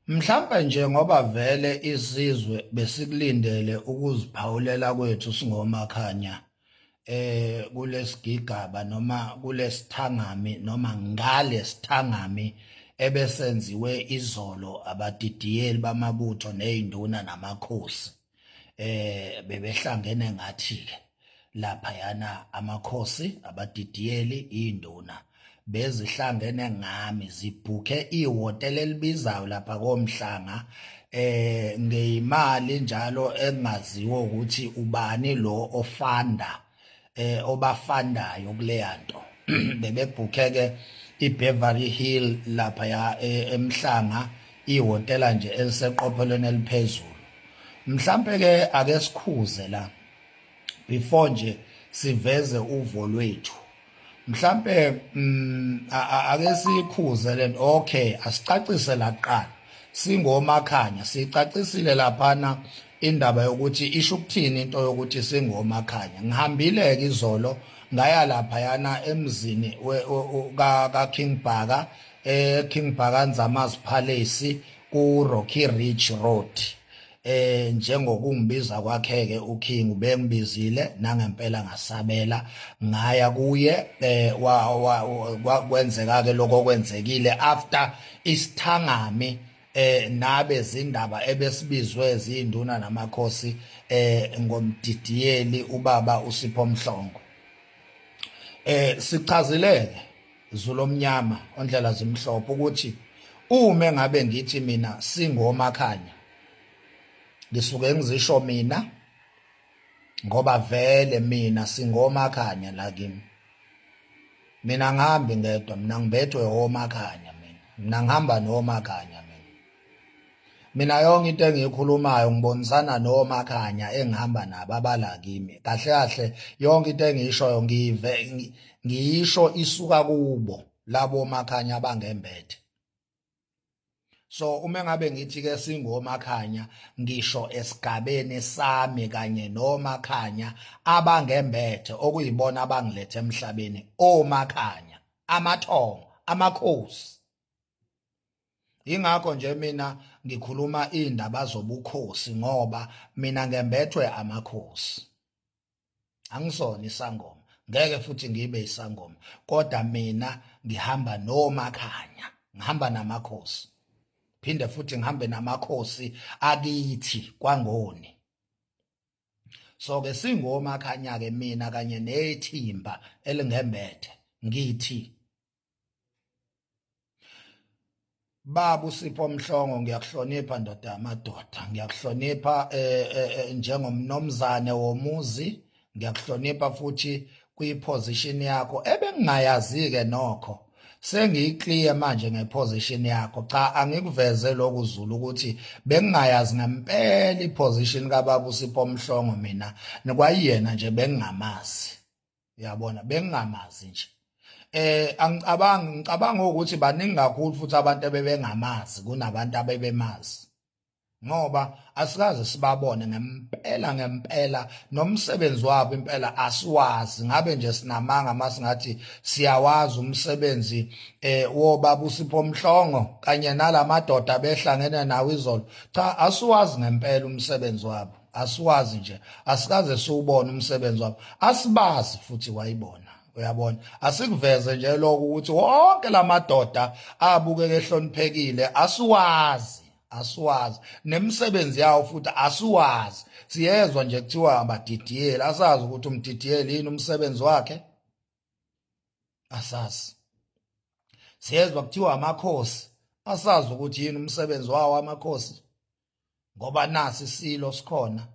Mhlawumbe nje ngoba vele isizwe besikulindele ukuziphawulela kwethu singomakhanya kulesigigaba noma kulesithangami noma ngalesithangami ebesenziwe izolo abadidiyeli bamabutho nezinduna namakhosi bebehlangene ngathi ke laphayana amakhosi abadidiyeli induna bezihlangene ngami zibhuke ihhotela elibizayo lapha komhlanga ngeyimali njalo engaziwa ukuthi ubani lo ofanda obafandayo kuleyanto bebebhuke-ke iBeverly Hill lapha ya emhlanga ihhotela nje eliseqophelweni eliphezulu mhlambe ke ake sikhuze la before nje siveze uvo lwethu mhlambe ake sikhuze lento okay asicacise la kuqala singomakhanya sicacisile laphana indaba yokuthi isho ukuthini into yokuthi singomakhanya ngihambile ke izolo ngaya lapha yana emzini ka King Bhaka King Bhakanzama's Palace ku Rocky Ridge Road njengokungibiza kwakheke uKing ubengibizile nangempela ngasabela ngaya kuye kwenzeka ke lokho kwenzekile after isithangami nabe zindaba ebesibizwe izinduna namakhosi ngomdidiyeli ubaba uSipho Mhlongo sichazileke Zulu omnyama ondlela zimhlophe ukuthi uma ngabe ngithi mina singomakhanya ngisuke ngizisho mina ngoba vele mina singomakhanya la kimi mina ngihambi ngedwa mina ngibethwe omakhanya mina ngihamba nomakhanya mina yonke into engiyikhulumayo ngibonisana nomakhanya engihamba nabo abala kimi kahle kahle yonke into engiyishoyo ngiyisho isuka kubo labo makhanya abangembethe so uma ngabe ngithi ke singomakhanya ngisho esigabeni sami kanye nomakhanya abangembethe okuyibona abangilethe emhlabeni omakhanya amathongo amakhosi ingakho nje mina ngikhuluma indaba zobukhosi ngoba mina ngembethwe amakhosi angisona isangoma ngeke futhi ngibe isangoma kodwa mina ngihamba nomakhanya ngihamba namakhosi phinde futhi ngihambe namakhosi akithi kwangoni so ke singomakhanya ke mina kanye nethimba elingembethe ngithi Baba uSipho Mhlongo ngiyakuhlonipha ndoda yamadoda ngiyakuhlonipha njengomnomzane womuzi ngiyakuhlonipha futhi kuyiposition yakho ebengingayazi ke nokho sengiyiclear manje ngeposition yakho cha angikuveze lokhu Zulu ukuthi bengingayazi ngempela iposition kaBaba uSipho Mhlongo mina nekwayena nje bengingamazi uyabona bengingamazi nje ngicabanga ukuthi baningi kakhulu futhi abantu ebebengamazi kunabantu abebemazi ngoba asikaze sibabone ngempela nomsebenzi wabo impela asiwazi ngabe nje sinamanga masingathi siyawazi umsebenzi wobaba uSipho Mhlongo kanye nalamadoda behlangene nawo izolo cha asiwazi ngempela umsebenzi wabo asiwazi nje asikaze siubone umsebenzi wabo asibazi futhi wayibona uyabona asikuveze nje lokho ukuthi wonke lamadoda abukeke ehloniphekile asiwazi nemisebenzi yawo futhi asiwazi siyezwa nje kuthiwa abadidiyeli asazi ukuthi umdidiyeli yini umsebenzi wakhe asazi siyezwa kuthiwa amakhosi asazi ukuthi yini umsebenzi wawo amakhosi ngoba nasi isilo sikhona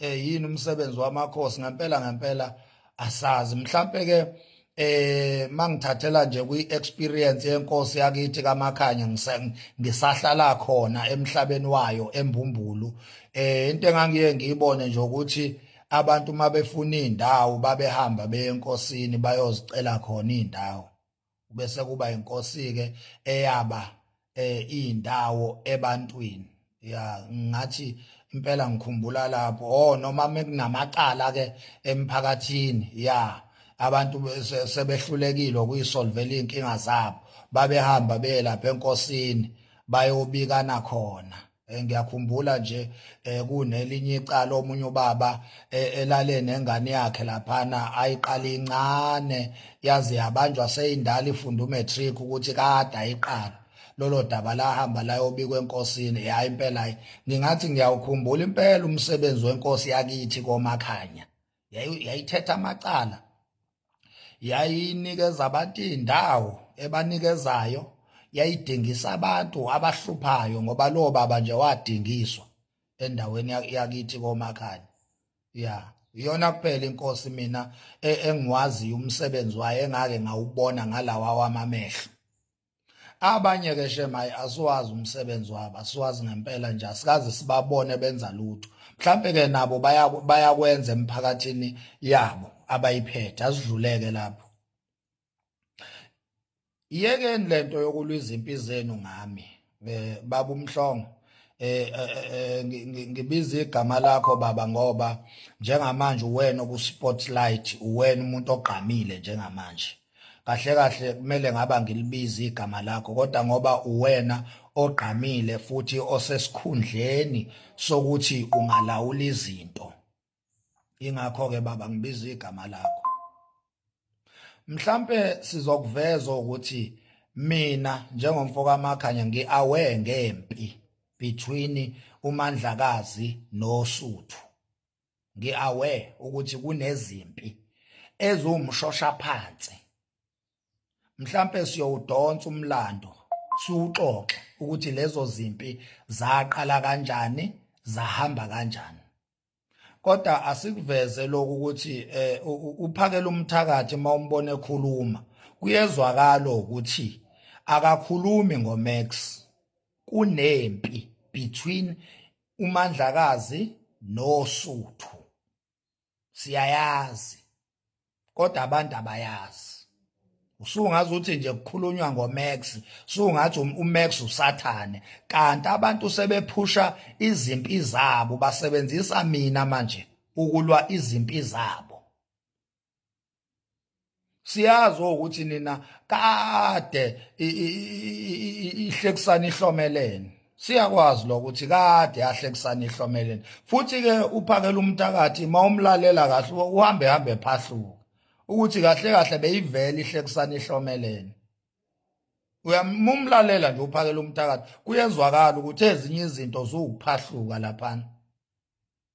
yini umsebenzi wamakhosi ngempela asazi mhlambe ke mangithathela nje kwi-experience yenkosi yakithi kaMakhanya ngisahlala khona emhlabeni wayo eMbumbulu into engangiye ngiyibone nje ukuthi abantu mabefuna indawo babehamba beyenkosini bayozicela khona indawo bese kuba inkosi ke eyaba indawo ebantwini ya ngathi impela ngikhumbula lapho noma mekunamacala ke emphakathini ya abantu sebehlulekile ukuyisolvela inkinga zabo babehamba belapha enkosini bayobikana khona. Ngiyakhumbula nje kunelinye icala omunye ubaba elale nengane yakhe laphana ayiqala incane yaze yabanjwa seyindala ifunda umatric ukuthi kade ayiqala lolo daba lahamba layobikwa enkosini. Hayi impela ngingathi ngiyawukhumbula impela umsebenzi wenkosi yakithi koMakhanya. Yayithetha amacala, yayinikeza abantu indawo ebanikezayo, yayidingisa abantu abahluphayo ngoba lo baba nje wadingiswa endaweni yakithi koMakhanya. Iyona kuphela inkosi mina engiwaziyo umsebenzi wayo engake ngawubona ngalawa wamamehlo. Abanye ke shemayi asiwazi umsebenzi wabo, asiwazi ngempela nje, asikaze sibabone benza lutho. Mhlambe ke nabo bayakwenza emphakathini yabo abayiphethe, asidluleke lapho. Yekeni lento yokulwiza impi zenu ngami baba uMhlongo. Ngibiza igama lakho baba ngoba njengamanje uwena ku-spotlight, uwena umuntu ogqamile njengamanje. Kahle kahle kumele ngaba ngilibiza igama lakho, kodwa ngoba uwena ogqamile futhi osesikhundleni sokuthi ungalawula izinto, ingakho ke baba ngibiza igama lakho. Mhlambe sizokuveza ukuthi mina njengomfoko kaMakhanya ngi-aware ngempi between uMandlakazi noSuthu. Ngi-aware ukuthi kunezimpi eziwumshosha phansi. Mhlambe siyowudonsa umlando siwuxoxe ukuthi lezo zimpi zaqala kanjani, zahamba kanjani. Kodwa asikuveze lokhu ukuthi uphakela umthakathi mawumbone ekhuluma kuyezwakala ukuthi akakhulumi ngoMax. Kunempi between uMandlakazi noSuthu, siyayazi kodwa abantu abayazi. Usungazi ukuthi nje kukhulunywa ngoMax, usungathi uMax usathane, kanti abantu sebephusha izimpi zabo, basebenzisa mina manje ukulwa izimpi zabo. Siyazi ukuthi nina kade ihlekisana ihlomelene, siyakwazi lokuthi kade yahlekisana ihlomelene. Futhi ke uphakela umthakathi mawumlalela kahle uhambe phahluka ukuthi kahle kahle beyivela ihlekisana ihlomelene. Uyamumlalela nje uphakela umthakathi kuyezwakala ukuthi ezinye izinto zukuphahluka laphana,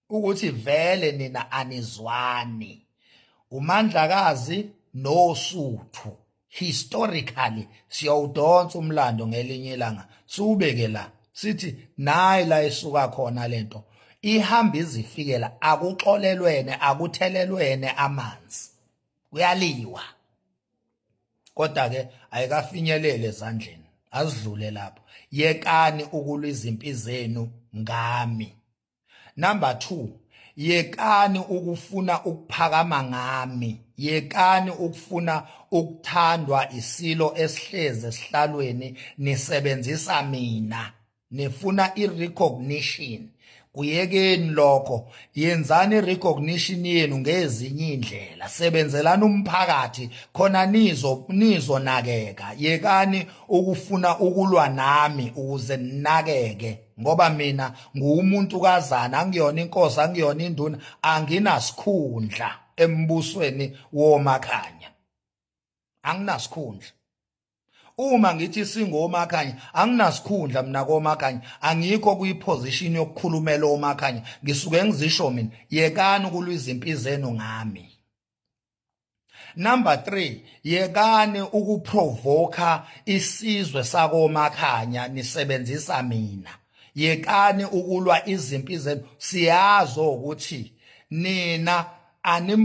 ukuthi vele nina anizwani. uMandlakazi noSuthu historically siyawudonsa umlando ngelinye ilanga siubeke la, sithi nayi la esuka khona lento ihamba izifikela, akuxolelwene, akuthelelwene amanzi, kuyaliwa. Kodwa ke ayikafinyelele ezandleni, asidlule lapho. Yekani ukulwa izimpi zenu ngami. Number 2, yekani ukufuna ukuphakama ngami. Yekani ukufuna ukuthandwa isilo esihleze esihlalweni nisebenzisa mina, nifuna irecognition. Kuyekeni lokho, yenzani irecognition yenu ngezinye indlela, sebenzelana umphakathi khona nizonakeka. Yekani ukufuna ukulwa nami ukuze ninakeke, ngoba mina ngumuntu kazana, angiyona inkosi, angiyona induna, anginasikhundla embusweni woMakhanya, anginasikhundla. Uma ngithi singoMakhanya anginasikhundla mina koMakhanya, angikho kuyiposition yokukhulumela oMakhanya, ngisuke ngizisho mina. Yekani ukulwa izimpi zenu ngami. Number 3, yekani ukuprovoka isizwe sakoMakhanya nisebenzisa mina. Yekani ukulwa izimpi zenu, siyazi ukuthi nina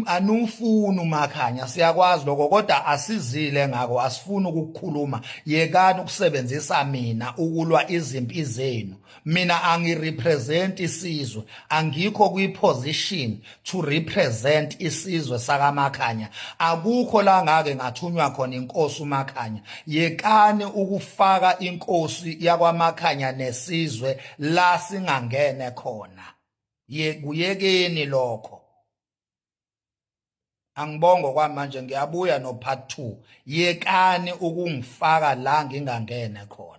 anufuni uMakhanya, siyakwazi lokho, kodwa asizile ngako, asifuni ukukhuluma. Yekani ukusebenzisa mina ukulwa izimpi zenu. Mina angirepresent isizwe, angikho kwiposition to represent isizwe sakaMakhanya. Akukho la ngake ngathunywa khona inkosi uMakhanya. Yekani ukufaka inkosi yakwaMakhanya nesizwe la singangene khona. Kuyekeni lokho. Angibongo kwamanje ngiyabuya no part 2. Yekani ukungifaka la ngingangene khona.